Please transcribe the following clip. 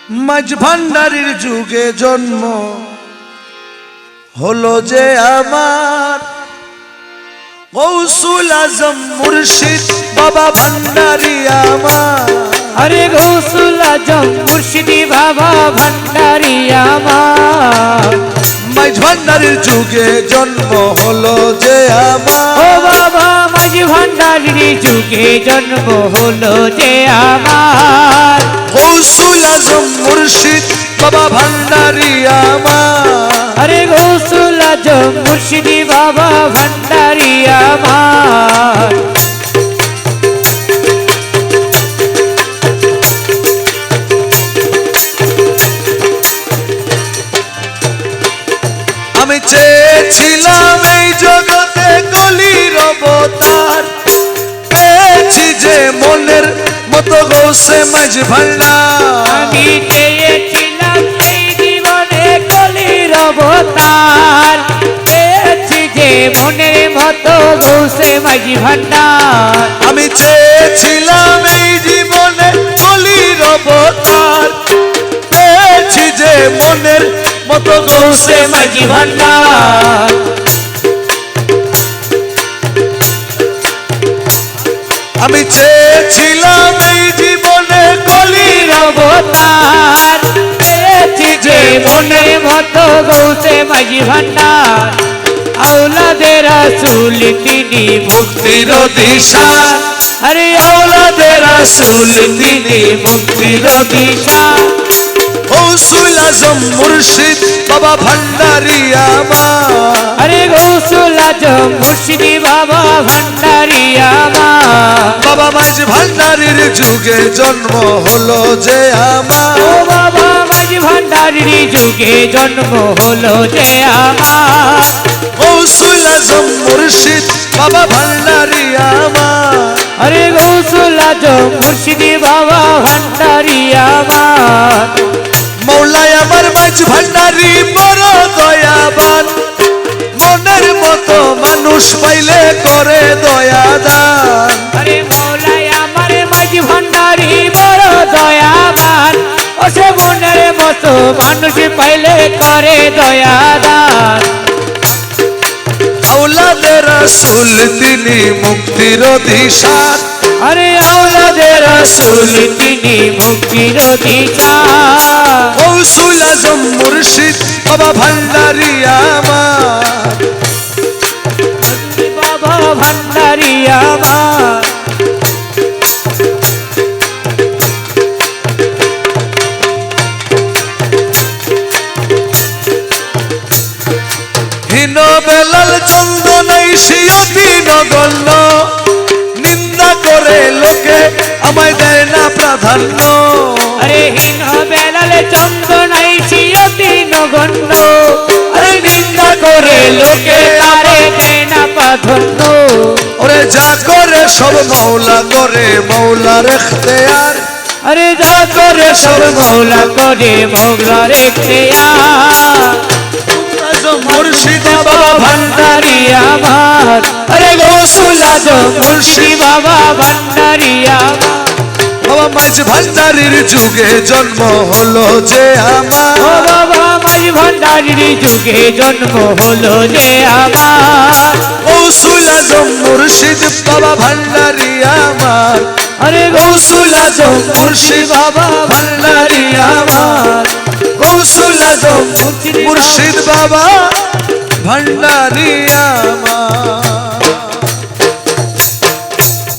মাঝ ভান্ডারীর যুগে জন্ম হলো যে আমার গৌসুল আজম মুর্শিদ বাবা ভান্ডারী আমার। আরে গৌসুল আজম মুর্শিদি বাবা ভান্ডারী আমার। মাঝ ভান্ডারীর যুগে জন্ম হলো যে আমার। ও বাবা মাঝ ভান্ডারীর যুগে জন্ম হলো যে আমার। গৌসুল আজম মুর্শিদ বাবা ভান্ডারী আমার। আরে গৌসুল আজম মুর্শিদি বাবা ভান্ডারী আমার। আমি চেয়েছিলাম এই জগতে কলির অবতার, পেয়েছি যে মনের মতো গৌসে মাঝ ভান্ডার। আমি চেয়েছিলাম এই জীবনে কলির অবতার, পেয়েছি যে মনের মতো গৌসে মাঝ ভান্ডার। আমি চেয়েছিলাম এই জীবনে কলির অবতার, পেয়েছি যে মনের মতো গৌসে মাঝ ভান্ডার। আমি চেয়েছিলাম এই জীবনে কলির অবতার, পেয়েছি যে মনের মতো গৌসে মাঝ ভান্ডার। আওলাদে রাসূল তিনি মুক্তির দিশা। আরে আওলাদে রাসূল তিনি মুক্তির দিশা। গৌসুল আজম মুর্শিদ বাবা ভান্ডারী আমার। আরে গৌসুল আজম মুর্শিদি বাবা ভান্ডারী আমার। বাবা মাঝ ভান্ডারীর যুগে জন্ম হলো যে আমার। ও বাবা মাঝ ভান্ডারীর যুগে জন্ম হলো যে আমার। গৌসুল আজম মুর্শিদ বাবা ভান্ডারী আমার। আরে গৌসুল আজম মুর্শিদি বাবা ভান্ডারী আমার। মৌলাই আমার মাঝ ভান্ডারী বড় দয়াবান, মনের মতো মানুষ পাইলে করে দয়া দান। আরে মৌলাই আমার মাঝ ভান্ডারী বড় দয়াবান, ও সে মনের মতো মানুষ পাইলে করে দয়া দান। আওলাদে রাসূল তিনি মুক্তির দিশা। আরে আওলাদে রাসূল তিনি মুক্তির দিশা। গৌসুল আজম মুর্শিদ বাবা ভান্ডারী আমার। বাবা ভান্ডারী আমার। হীন বেলাল চন্দনাই সিয়তি নগণ্য, নিন্দা করে লোকে আমায় দেয় না প্রাধান্য। আরে হীন বেলাল চন্দনাই সিয়তি নগণ্য, আরে নিন্দা করে লোকে তারে দেয় না প্রাধান্য। ওরে যা করে সব মৌলা করে মৌলার ইখতিয়ার। আরে যা করে সব মৌলা করে মৌলার ইখতিয়ার। মুর্শিদ বাবা ভান্ডারী আমার। আরে গৌসুল আজম মুর্শিদ বাবা ভান্ডারী আমার। বাবা মাঝ ভান্ডারীর যুগে জন্ম হলো যে আমার। ও বাবা মাঝ ভান্ডারীর যুগে জন্ম হলো যে আমার। গৌসুল আজম মুর্শিদ বাবা ভান্ডারী আমার। আরে গৌসুল আজম মুর্শিদ বাবা ভান্ডারী আমার। গৌসুল আজম মুর্শিদ বাবা ভান্ডারী আমার।